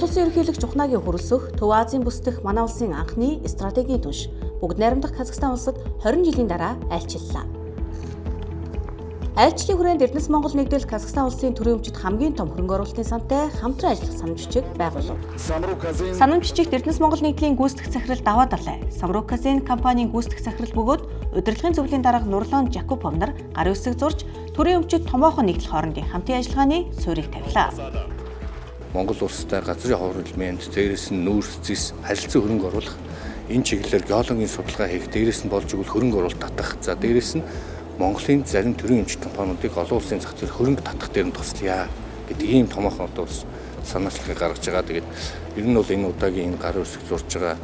Монгол Улсын ерөнхийлөгч Ухнагийн хүрэлцэх Төв Азийн бүс дэх манай улсын анхны стратегийн түнш бүгд найрамдах Казахстан улсад 20 жилийн дараа айлчлалаа. Айлчлалын хүрээнд Эрдэнэс Монгол нэгдэл Казахстан улсын төрийн өмчөд хамгийн том хөрөнгө оруулалтын сантай хамтран ажиллах санамж бичиг байгуулав. Санамж бичигт Эрдэнэс Монгол нэгдлийн гүйцэтгэх захирал даваа дарлаа. Самрук Казин компанийн гүйцэтгэх захирал бөгөөд удирдлагын зөвлөлийн дарга Нурлан Жакупов нар гарын үсэг зурж төрийн өмчөд томоохон нэгдэл хоорондын хамтын ажиллагааны суурийг тавилаа. Монгол улстай газрын ховролмент, дээрээс нь нүүрс зис харилцан хөрөнгө оруулах, энэ чиглэлээр геологийн судалгаа хийх, дээрээс нь болж игэл хөрөнгө оруулалт татах. За дээрээс нь Монголын зарим төрийн өмчит компаниудыг олон улсын зах зээл хөрөнгө татах дээр нь туслая гэдэг ийм томоохон одоо бас санаачлалыг гаргаж байгаа. Тэгээд ер нь бол энэ удаагийн энэ гарын үсэг зурж байгаа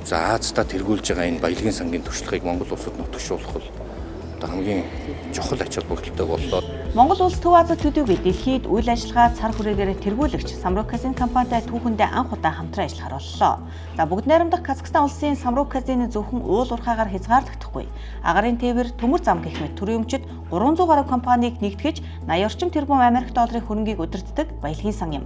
за Аазда тэргүүлж байгаа энэ баялагын сангийн туршлагыг Монгол улсад нутагшуулах бол одоо хамгийн чухал ач холбогдолтой боллоо. Монгол улс Төв Азид төдийгүй дэлхийд үйл ажиллагаа цар хүрээгээр тэргүүлэгч Самрук Казин компанитай түүхэндээ анх удаа хамтран ажиллахаар боллоо. За бүгд найрамдах Казахстан улсын Самрук Казины зөвхөн уул уурхаагаар хязгаарлагдахгүй. Агарын тээвэр, төмөр зам гэх мэт төрийн өмчөд 300 гаруй компанийг нэгтгэж 80 орчим тэрбум Америк долларын хөрөнгийг удирддаг баялагын сан юм.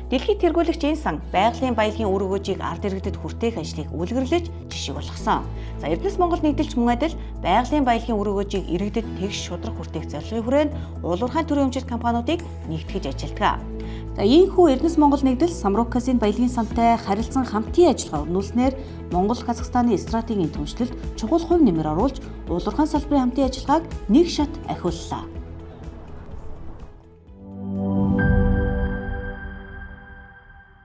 Дэлхийд тэргүүлэгч энэ сан байгалийн баялагын үр өгөөжийг ард иргэдэд хүртээх ажлыг үлгэрлэж жишээ болгосон. За Эрдэнэс Монгол нэгдэлч мөн адил байгалийн баялагын үр өгөөжийг иргэдэд тэгш шудраг хүртээх зорилгын хүрээнд уулуурхайн төрийн өмчит компаниудыг нэгтгэж ажилладаг. За ийхүү Эрдэнэс Монгол нэгдэл Самрук Казин баялагын сантай харилцан хамтын ажиллагаа өрнүүлснээр Монгол Казахстаны стратегийн түншлэлд чухал хувь нэмэр оруулж уулуурхайн салбарын хамтын ажиллагааг нэг шат ахиуллаа.